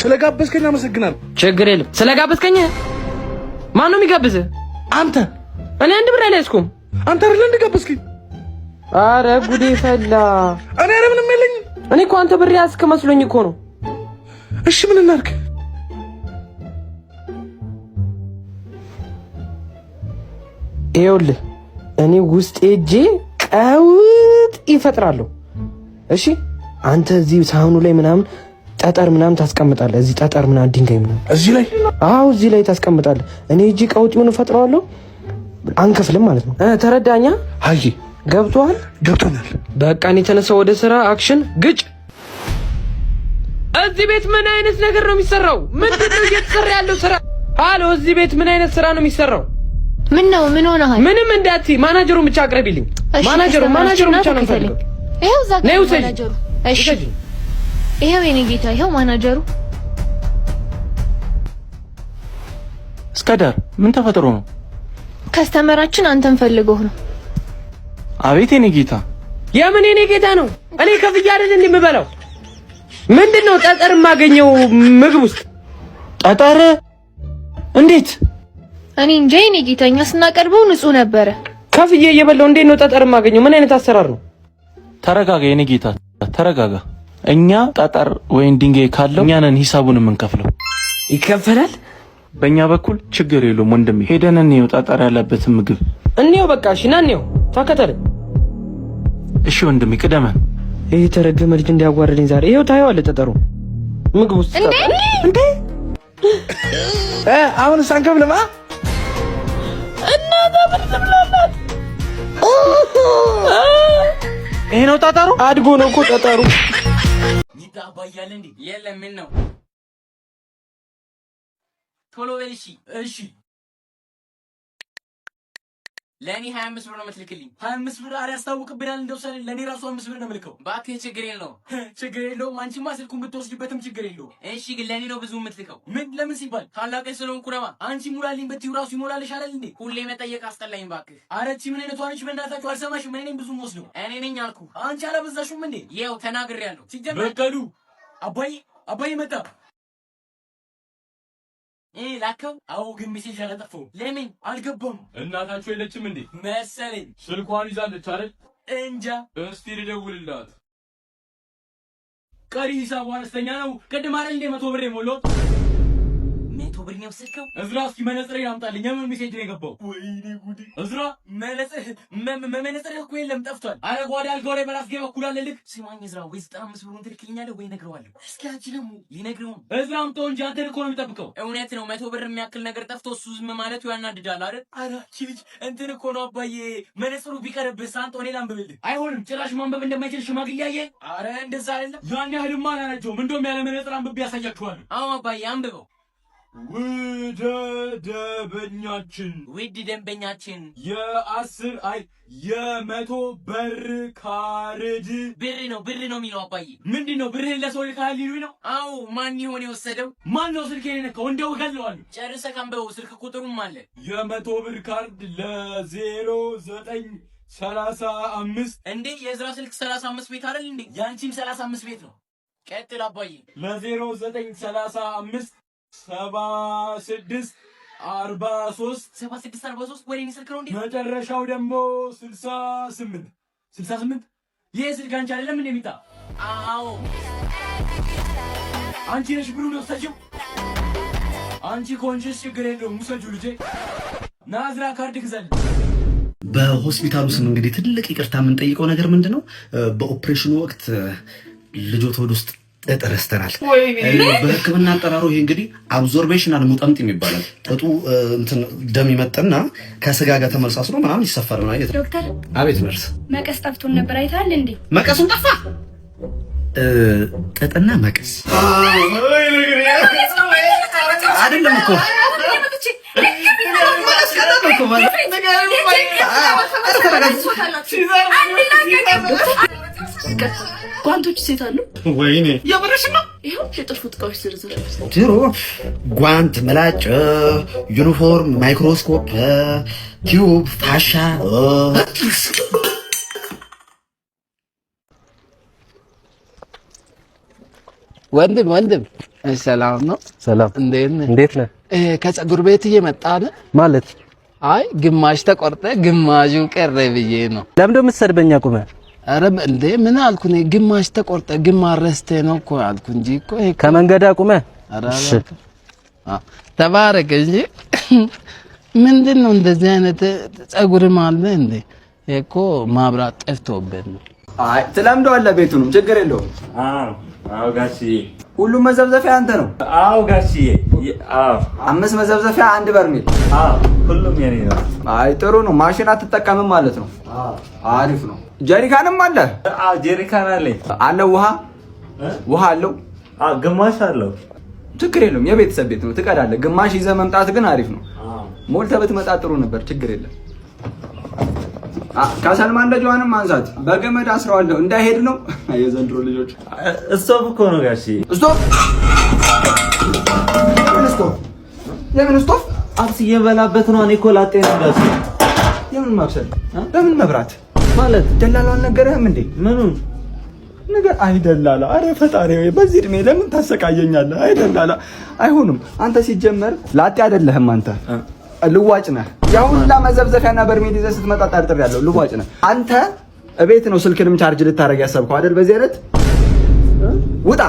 ስለጋበዝከኝ አመሰግናለሁ። ችግር የለም። ስለጋበዝከኝ ማን ነው የሚጋብዝህ? አንተ። እኔ አንድ ብር አልያዝኩም። አንተ አይደል እንደጋበዝከኝ? አረ ጉዴ ፈላ። እኔ አረ ምንም የለኝም። እኔ እኮ አንተ ብር ያዝክ መስሎኝ እኮ ነው። እሺ ምን እናድርግ? ይኸውልህ እኔ ውስጥ ሄጄ ቀውጥ ይፈጥራለሁ። እሺ አንተ እዚህ ሳህኑ ላይ ምናምን ጠጠር ምናምን ታስቀምጣለህ። እዚህ ጠጠር ምናምን ድንጋይ ምናምን እዚህ ላይ አዎ፣ እዚህ ላይ ታስቀምጣለህ። እኔ እጂ ቀውጢውን እፈጥረዋለሁ። አንከፍልም ማለት ነው። ተረዳኛ? አይ ገብቶሃል? ገብቶኛል። በቃ እኔ ተነሳው ወደ ስራ። አክሽን ግጭ። እዚህ ቤት ምን አይነት ነገር ነው የሚሰራው? ምንድነው እየተሰራ ያለው ስራ? ሃሎ፣ እዚህ ቤት ምን አይነት ስራ ነው የሚሰራው? ምን ነው? ምን ሆነሃል? ምንም እንዳትዪ። ማናጀሩን ብቻ አቅርቢልኝ። ማናጀሩን ብቻ ነው የምፈልገው። ይሄው ዛጋ ማናጀሩ። እሺ ይሄው የኔ ጌታ፣ ይሄው ማናጀሩ። እስከዳር ምን ተፈጥሮ ነው? ከስተመራችን አንተን ፈልገው ነው። አቤት የኔ ጌታ። የምን የኔ ጌታ ነው? እኔ ከፍያ አይደል እንደምበላው? ምንድነው ጠጠር የማገኘው ምግብ ውስጥ? ጠጠር እንዴት? እኔ እንጃ የኔ ጌታ፣ እኛ ስናቀርበው ንጹህ ነበረ። ከፍዬ እየበላው እንዴት ነው ጠጠር የማገኘው? ምን አይነት አሰራር ነው? ተረጋጋ የኔ ጌታ ተረጋጋ። እኛ ጠጠር ወይን ድንጋይ ካለው እኛ ነን ሂሳቡን የምንከፍለው። ይከፈላል? በእኛ በኩል ችግር የለውም ወንድሜ። ሄደን እንየው ጠጠር ያለበትን ምግብ እንየው። በቃ እሺ ና እንየው። ተከተለኝ። እሺ ወንድሜ ቅደመን። ይሄ ተረገመ ልጅ እንዲያጓርልኝ ዛሬ። ይሄው ታየዋለህ ጠጠሩ ምግብ ውስጥ እንዴ አሁን ሳንከፍልማ እና ዘብር ዝብላላት። ይሄ ነው ጠጠሩ? አድጎ ነው እኮ ጠጠሩ። ይታባያል እንዴ? የለም ምን ነው? ቶሎ በል እሺ። እሺ ለኔ 25 ብር ነው የምትልክልኝ? 25 ብር አሪ ያስታውቅብናል። እንደው ሰለ ለኔ ራሱ 5 ብር ነው የምልከው። ባክህ ችግር የለውም። ችግር የለውም። አንቺማ ስልኩን ብትወስድበትም ችግር የለውም። እሺ ግን ለኔ ነው ብዙ የምትልከው? ምን ለምን ሲባል ታላቀኝ ስለሆንኩ ነዋ። አንቺ ሙላልኝ በትዩ ራሱ ይሞላልሽ አይደል እንዴ? ሁሌ መጠየቅ አስጠላኝ ባክህ። አረቺ ምን አይነቷ ነች? በእናታችሁ አልሰማሽም? እኔ ነኝ ብዙ ወስደው። እኔ ነኝ አልኩ። አንቺ አላበዛሽም እንዴ? ይኸው ተናግሬያለሁ። ሲጀመር በቀሉ አባይ መጣ ላከው። አዎ ግን ሜሴጅ አላጠፋው። ለምን አልገባም? እናታችሁ የለችም እንዴ? መሰለኝ። ስልኳን ይዛለች አይደል? እንጃ። እስቲ ልደውልላት። ቀሪ ሂሳቡ አነስተኛ ነው። ቅድም አይደል እንደ 100 ብር የሞላሁት? 100 ብር ነው ስልከው። እዝራ እስኪ መነጽሬን አምጣልኝ። የምን ሜሴጅ ነው የገባው? ወይኔ ጉዴ! እዝራ መነጽር እኮ የለም ጠፍቷል። አረ ጓዳ አልጋው ላይ በራስጌ በኩል አለ። ልክ ስማኝ እዝራ፣ ወይ 95 ብሩን ትልክልኛለህ ወይ እነግረዋለሁ። እስኪ አንቺ ደግሞ ሊነግረው ነው። እዝራ አምጣው እንጂ አንተን እኮ ነው የሚጠብቀው። እውነት ነው። 100 ብር የሚያክል ነገር ጠፍቶ እሱ ዝም ማለቱ ያናድዳል አይደል? አረ እቺ ልጅ እንትን እኮ ነው አባዬ። መነጽሩ ቢቀርብህ ሳንቶ እኔ ላንብብልህ። አይሆንም። ጭራሽ ማንበብ እንደማይችል ሽማግሌ ያየ። አረ እንደዛ አይደለም። ያን ያህልማ አላናቸውም። እንደውም ያለ መነጽር አንብቤ ያሳያችኋለሁ። አዎ አባዬ አንብበው። ውድ ደንበኛችን የ100 ብር ካርድ ብር ነው የሚለው አባዬ። ምንድን ነው ብርህን ለሰው ልካል ሊሉኝ ነው? አዎ ማን ይሆን የወሰደው? ማን ነው ስልኬን የነካው? እንደው እገለዋለሁ። ጨርሰህ ካንበበው ስልክ ቁጥሩም አለ። የ100 ብር ካርድ ለ0935 እንዴ የዝራ ስልክ 35 ቤት አይደል እንዴ? ያንቺም 35 ቤት ነው። ቀጥል አባዬ። ለ0935 7643 ወሬ ስልክ ነው እንዴ? መጨረሻው ደግሞ 68 ይሄ ስልክ አንቺ አይደለም እንዴ ሚጣ? አዎ አንቺ ነሽ ብሩን ወሰጂው። አንቺ ኮንሽስ ችግር የለውም ውሰጂው ልጄ። ናዝራ ካርድ ግዛል። በሆስፒታሉ ስም እንግዲህ ትልቅ ይቅርታ የምንጠይቀው ነገር ምንድነው? በኦፕሬሽኑ ወቅት ልጆት ሆድ ውስጥ ጠጠር ረስተናል። በሕክምና አጠራሩ ይሄ እንግዲህ አብዞርቤሽናል ሙጠምጥም ይባላል። ጥጡ እንትን ደም ይመጣና ከስጋ ጋር ተመልሳስሎ ምናምን ይሰፈር ነው። አይደል ዶክተር? አቤት ነርስ። መቀስ ጠፍቶን ነበር አይታል እንዴ? መቀሱን ጠፋ? ጥጥና መቀስ አይደለም እኮ ጓንቶች ሴት አሉ። ወይኔ የበረሽ ነው። ይሄው የጥልፉ ጥቃዎች ዝርዝር ድሮ ጓንት፣ ምላጭ፣ ዩኒፎርም፣ ማይክሮስኮፕ፣ ቲዩብ፣ ፋሻ ወንድም ሰላም ነው? ሰላም። እንዴት ነህ? ከፀጉር ቤት እየመጣህ ነው ማለት? አይ ግማሽ ተቆርጠ ግማሹን ቀረ ብዬ ነው። ለምን እንደምትሰድበኝ ቁመህ? ኧረ እንዴ ምን አልኩ እኔ? ግማሽ ተቆርጠ ግማሽ ረስተህ ነው እኮ አልኩ እንጂ እኮ ከመንገድ አቁመህ። እሺ ተባረክ እንጂ ምንድነው እንደዚህ አይነት ፀጉርም አለ እንዴ? እኮ ማብራት ጠፍቶብን ነው። አይ ትለምደዋለህ፣ ቤቱንም ችግር የለውም። አዎ ጋሽዬ፣ ሁሉም መዘብዘፊያ አንተ ነው? አዎ ጋሽዬ፣ አዎ 5 መዘብዘፊያ 1 በርሜል። አዎ ሁሉም የኔ ነው። አይ ጥሩ ነው። ማሽን አትጠቀምም ማለት ነው? አዎ አሪፍ ነው። ጀሪካንም አለ? አዎ ጀሪካን አለኝ። አለው ውሃ አለው? አዎ ግማሽ አለው። ችግር የለውም። የቤተሰብ ቤት ነው፣ ትቀዳለህ። ግማሽ ይዘህ መምጣት ግን አሪፍ ነው። ሞልተህ ብትመጣ ጥሩ ነበር። ችግር የለም። ከሰልማን ደጇንም አንሳት፣ በገመድ አስረዋለሁ እንዳይሄድ ነው። የዘንድሮ ልጆች ስቶቭ እኮ ነው ጋሽዬ። ስቶቭ? የምን ስቶቭ? አብስዬ የበላበት ነው። እኔ እኮ ላጤ ነው ጋሽዬ። የምን ማብሰል? ለምን መብራት ማለት? ደላላው አልነገረህም እንዴ? ምኑን ነገር? አይ ደላላ፣ አረ ፈጣሪ ሆይ በዚህ እድሜ ለምን ታሰቃየኛለህ? አይ ደላላ አይሆንም። አንተ ሲጀመር ላጤ አይደለህም። አንተ ልዋጭ ነህ። ያው ሁላ መዘብዘፊያና በርሜል ይዘህ ስትመጣ ጠርጥሬያለሁ። ልዋጭ ነህ አንተ። እቤት ነው ስልክንም ቻርጅ ልታረግ ያሰብከው አይደል? በዚህ አይነት ውጣ።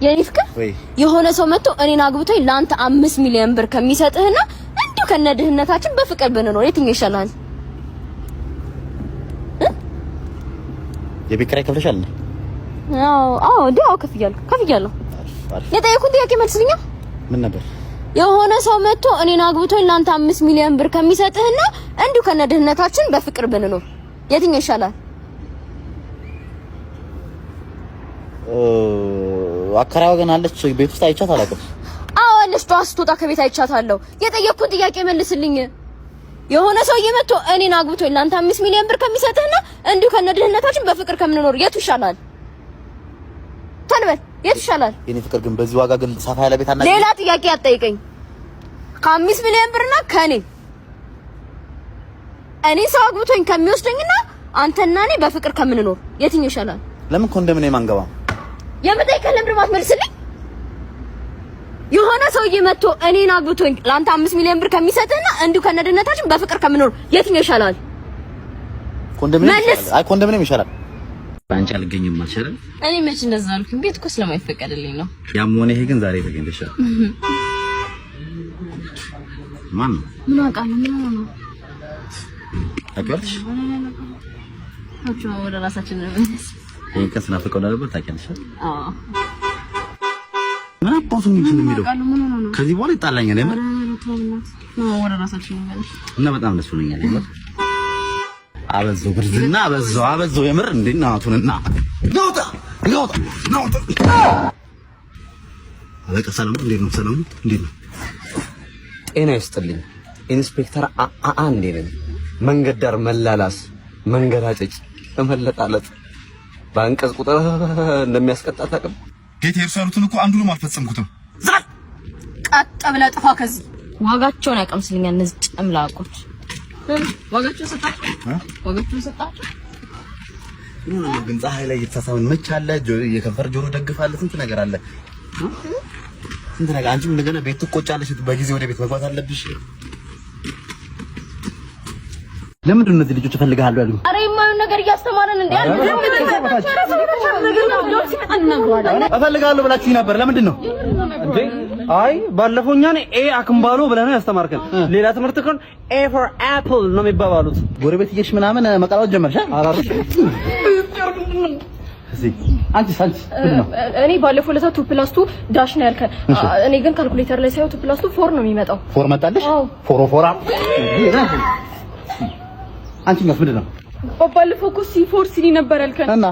የኔ ፍቅር የሆነ ሰው መጥቶ እኔን አግብቶኝ ለአንተ 5 ሚሊዮን ብር ከሚሰጥህና እንዲሁ ከነድህነታችን በፍቅር ብንኖር የትኛው ይሻላል? የቤት ኪራይ ከፍለሻል? አዎ እንዴው ከፍያለሁ። የጠየኩህን ጥያቄ መልስልኛ። ምን ነበር? የሆነ ሰው መጥቶ እኔን አግብቶኝ ለአንተ 5 ሚሊዮን ብር ከሚሰጥህና እንዲሁ ከነድህነታችን በፍቅር ብንኖር የትኛው ይሻላል? አከራዋ ግን አለች ቤት ውስጥ አይቻት አላውቅም። አዎ አለች። ጠዋት ስትወጣ ከቤት አይቻታለሁ። የጠየኩህን ጥያቄ መልስልኝ። የሆነ ሰው እየመጥቶ እኔን አግብቶኝ ለአንተ 5 ሚሊዮን ብር ከሚሰጥህና እንዲሁ ከነድህነታችን በፍቅር ከምንኖር የቱ ይሻላል? ተንበል የቱ ይሻላል? የኔ ፍቅር ግን በዚህ ዋጋ ግን ሰፋ ያለ ቤት አናገኝ። ሌላ ጥያቄ አትጠይቀኝ። ከ5 ሚሊዮን ብርና እኔ ሰው አግብቶኝ ከሚወስደኝና አንተና እኔ በፍቅር ከምንኖር የትኛው ይሻላል? ለምን ኮንዶሚኒየም አንገባም? የምጠይቀህ ለምን ማትመልስልኝ? የሆነ ሰውዬ መጥቶ እኔን አግብቶኝ ለአንተ 5 ሚሊዮን ብር ከሚሰጥህና እንዲሁ ከነድህነታችን በፍቅር ከምንኖር የትኛው ይሻላል? ኮንዶሚኒየም ይሻላል። ባንቺ አልገኝም አልሻለም። እኔ መች እንደዛ አልኩኝ። ቤት እኮ ስለማይፈቀድልኝ ነው። ያም ሆነ ይሄ ግን ዛሬ ተገኝተሻል። ማን ምን አውቃለሁ? ምን ነው ታውቂያለሽ? ወደ ራሳችን ነው። ይሄን ከስና ፈቀው ነበር ታውቂያለሽ? አዎ ምን አባቱ ምን የሚለው ከዚህ በኋላ ይጣላኛል አይደል? ወደ ራሳችን ነው እና በጣም ደስ ብሎኛል አይደል? አበዛው ብርዝና አበዛው የምር እንዴ እናቱንና ናውጣ አለቀ። ሰላም እንዴት ነው? ሰላም እንዴት ነው? ጤና ይስጥልኝ ኢንስፔክተር አንዴ ነኝ። መንገድ ዳር መላላስ፣ መንገራጨጭ፣ መለጣለጥ በአንቀጽ ቁጥር እንደሚያስቀጣ ታውቅም? ጌታ የርሳሉትን እኮ አንዱንም አልፈጸምኩትም። ዛል ቀጥ ብለህ ጥፋ ከዚህ። ዋጋቸውን ያቀምስልኛል እነዚህ ጨምላቆች። ዋጋቸውን ሰጣቸው። ምን ግን ፀሐይ ላይ እየተሳሳምን መች አለ የከንፈር ጆሮ ደግፋለህ። ስንት ነገር አለ። ስንት ነገር አንቺም እንደገና ቤት ትቆጫለሽ። በጊዜ ወደ ቤት መግባት አለብሽ። ለምንድን ነው እነዚህ ልጆች እፈልግሃለሁ ያሉኝ? ኧረ የማይሆን ነገር እያስተማረን እንዴ? እፈልግሃለሁ ብላችሁኝ ነበር። ለምንድን ነው እንዴ? አይ ባለፈው እኛን ኤ አክምባሎ ብለህ ነው ያስተማርከን። ሌላ ትምህርት ከሆነ ኤ ፎር አፕል ነው የሚባባሉት። ጎረቤትዬሽ ምናምን መቀላወጥ ጀመርሽ? አራርሽ አንቺ ምንድን ነው? እኔ ባለፈው ለታ 2+2 ዳሽ ነው ያልከን። እኔ ግን ካልኩሌተር ላይ ሳይሆን 2+2 4 ነው የሚመጣው። ፎር መጣልሽ? ፎራ አንቺ ምንድን ነው? ባለፈው እኮ C4 ሲሊ ነበር ያልከን እና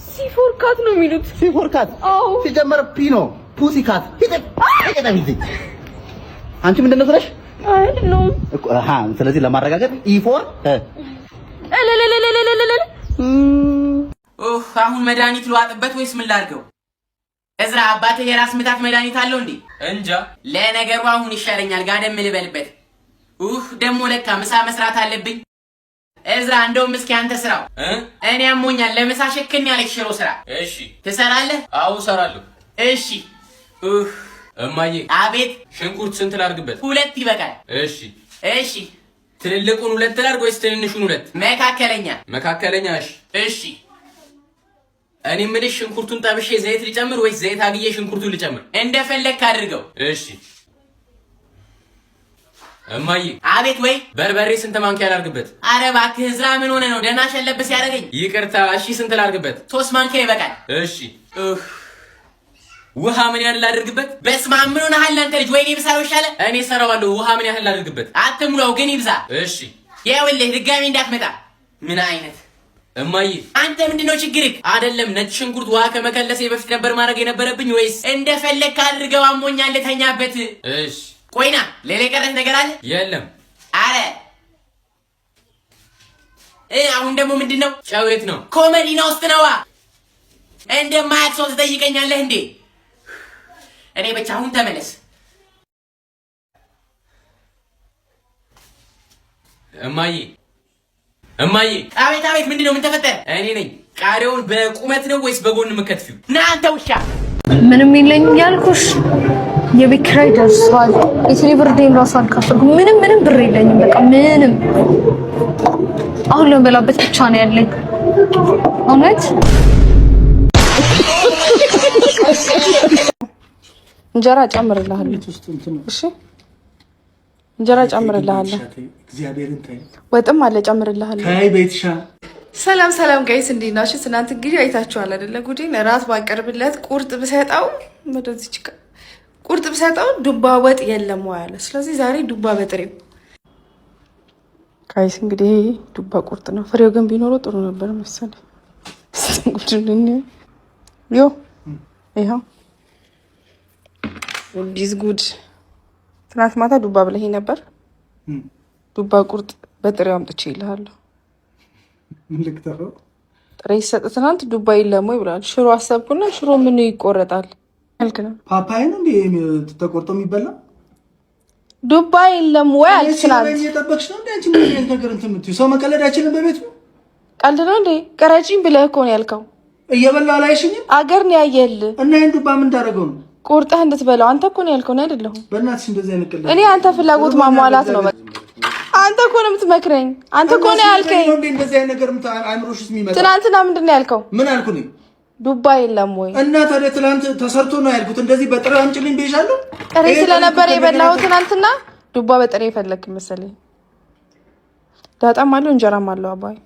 C4 ካት ነው የሚሉት። C4 ካት? አዎ ሲጀመር ፒ ነው ፑሲ ካት። አንቺ ምንድን ነው ስለሽ? አይደለም እኮ ስለዚህ ለማረጋገጥ E4 አሁን መድኃኒት ልዋጥበት ወይስ ምን ላድርገው? እዝራ አባትህ የራስ ምታት መድኃኒት አለው እንዴ? እንጃ። ለነገሩ አሁን ይሻለኛል፣ ጋደም ልበልበት። ደግሞ ለካ ምሳ መስራት አለብኝ። እዝራ እንደውም እስኪ አንተ ስራው እኔ አሞኛል ለምሳ ሸክም ያለች ሽሮ ስራ። እሺ ትሰራለህ? አዎ እሰራለሁ። እሺ እማዬ። አቤት። ሽንኩርት ስንት ላድርግበት? 2 ይበቃል። እሺ እሺ። ትልልቁን 2 ላድርግ ወይስ ትንንሹን 2? መካከለኛ። መካከለኛ። እሺ እሺ። እኔ የምልሽ ሽንኩርቱን ጠብሼ ዘይት ልጨምር ወይስ ዘይት አግዬ ሽንኩርቱን ልጨምር? እንደፈለግክ አድርገው። እሺ እማዬ። አቤት። ወይ በርበሬ ስንት ማንኪያ ላድርግበት? ኧረ እባክህ እዝራ ምን ሆነ ነው ደህና ሸለብስ ያደረገኝ? ይቅርታ። እሺ ስንት ላድርግበት? 3 ማንኪያ ይበቃል። እሺ። ውሃ ምን ያህል ላድርግበት? በስመ አብ ምን ሆነሃል አንተ ልጅ? ወይኔ ብሳለው ይሻለ። እኔ እሰራዋለሁ። ውሃ ምን ያህል ላድርግበት? አትሙላው ግን ይብዛ። እሺ። ይኸውልህ ድጋሚ እንዳትመጣ። ምን አይነት እማዬ። አንተ ምንድነው ችግርህ? አይደለም ነጭ ሽንኩርት ውሃ ከመከለሴ በፊት ነበር ማድረግ የነበረብኝ ወይስ? እንደፈለግክ አድርገው። አሞኛል ልተኛበት። እሺ። ቆይና ሌላ የቀረህ ነገር አለ? የለም። አረ አሁን ደግሞ ምንድነው? ጨው የት ነው? ኮመዲና ውስጥ ነዋ። እንደማያውቅ ሰው ትጠይቀኛለህ እንዴ? እኔ ብቻ አሁን ተመለስ። እማዬ እማዬ። አቤት አቤት። ምንድነው? ምን ተፈጠረ? እኔ ነኝ። ቃሪያውን በቁመት ነው ወይስ በጎን የምከትፊው? ና አንተ ውሻ። ምንም የለኝም ያልኩሽ። የቤት ኪራይ ደርሷል። የቴሌ ብር ደም ራሱ አልከፈልኩም። ምንም ብር የለኝም። በቃ ምንም አሁን ለመበላበት ብቻ ነው ያለኝ። እውነት እንጀራ ጨምርልሃለሁ። እሺ እንጀራ ጨምርልሃለሁ። እግዚአብሔርን ታይ። ወጥም አለ ጨምርልሃለሁ። ታይ ቤትሻ። ሰላም ጋይስ እንዴት ናችሁ? ትናንት እንግዲህ አይታችኋል አይደለ? ጉዴን እራት ባቀርብለት ቁርጥ ብሰጠው ወደዚህ ቁርጥ ብሰጠው ዱባ ወጥ የለም ወይ አለ። ስለዚህ ዛሬ ዱባ በጥሬው ጋይስ እንግዲህ ዱባ ቁርጥ ነው። ፍሬው ግን ቢኖረው ጥሩ ነበር መሰለኝ። ጉድልኝ ይኸው ዲስ ጉድ። ትናንት ማታ ዱባ ብለህ ነበር። ዱባ ቁርጥ በጥሬው አምጥቼ ይልሃለሁ። ምን ልክተረው? ጥሬ ይሰጥ። ትናንት ዱባ የለም ወይ ብሏል። ሽሮ አሰብኩና ሽሮ ምን ይቆረጣል? መልክ ነው። ፓፓያ ነው እንዴ ተቆርጦ የሚበላ? ዱባ የለም ወይ አልችላል። እየጠበቅሽ ነው እንዴ አንቺ? ምን አይነት ነገር እንትን የምትይው? ሰው መቀለድ አይችልም በቤቱ። ቀልድ ነው እንዴ? ቀረጪኝ ብለህ እኮ ነው ያልከው። እየበላ አላይሽኝም? አገር ነው ያየህልህ። እና ይሄን ዱባ ምን ታደርገው ነው? ቁርጠህ እንድትበላው አንተ እኮ ነው ያልከው ነው አይደለሁ? በእናትሽ እንደዚህ አይነት ቀልድ እኔ አንተ ፍላጎት ማሟላት ነው። አንተ እኮ ነው የምትመክረኝ። አንተ እኮ ነው ያልከኝ። እንደዚህ አይነት ነገር አእምሮሽ ውስጥ የሚመጣ ትናንትና ምንድን ነው ያልከው? ምን አልኩኝ? ዱባ የለም ወይ? እና ታዲያ ትናንት ተሰርቶ ነው ያልኩት። እንደዚህ በጥሬ አምጪልኝ ብዬሻለሁ። ጥሬ ስለነበር የበላው ትናንትና ዱባ በጥሬ የፈለክ መሰለኝ። ዳጣም አለው እንጀራም አለው። አባይ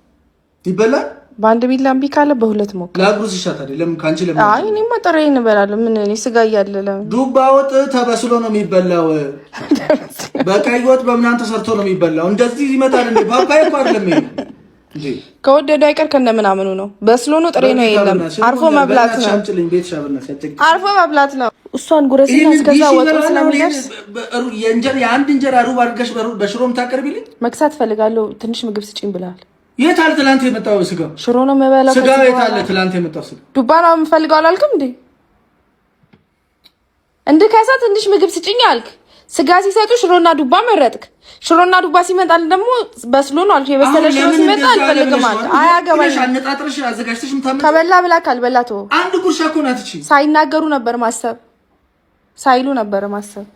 ይበላል። በአንድ ቢላ እምቢ ካለ በሁለት ሞክር። ላጉርስ ይሻታል። ለምን ካንቺ ለምን? አይ እኔማ ጥሬ እንበላለን። ምን እኔ ስጋ እያለ ለምን? ዱባ ወጥ ተበስሎ ነው የሚበላው። በቀይ ወጥ በምናምን ተሰርቶ ነው የሚበላው። እንደዚህ ይመጣል እንዴ? ፓፓያ እኮ አይደለም ይሄ እንዴ። ከወደዱ አይቀር ከነምናምኑ ነው። በስሎ ነው ጥሬ ነው የለም። አርፎ መብላት ነው። አርፎ መብላት ነው። እሷን ጉረስና እስከዛ ወጥ ስለሚደርስ የአንድ እንጀራ ሩብ አድርገሽ በሽሮም ታቀርቢልኝ። መክሳት ፈልጋለሁ። ትንሽ ምግብ ስጪኝ ብለሃል። የት አለ ትናንት የመጣው ስጋ? ሽሮ ነው የምበላው። ስጋ የት አለ ትናንት የመጣው ስጋ? ዱባ ነው የምፈልገው አላልክም እንዴ? እንድከሳ ትንሽ ምግብ ስጪኝ አልክ። ስጋ ሲሰጡ ሽሮና ዱባ መረጥክ። ሽሮና ዱባ ሲመጣል ደግሞ በስሎ ነው አልኩ። የበሰለ ሽሮ ሲመጣ አልፈልግም አልክ። አያገባኝ። አነጣጥረሽ አዘጋጅተሽ ምታመጣ ከበላ ብላ ካልበላ ተወው። አንድ ጉርሻ እኮ ናት እቺ። ሳይናገሩ ነበር ማሰብ፣ ሳይሉ ነበር ማሰብ።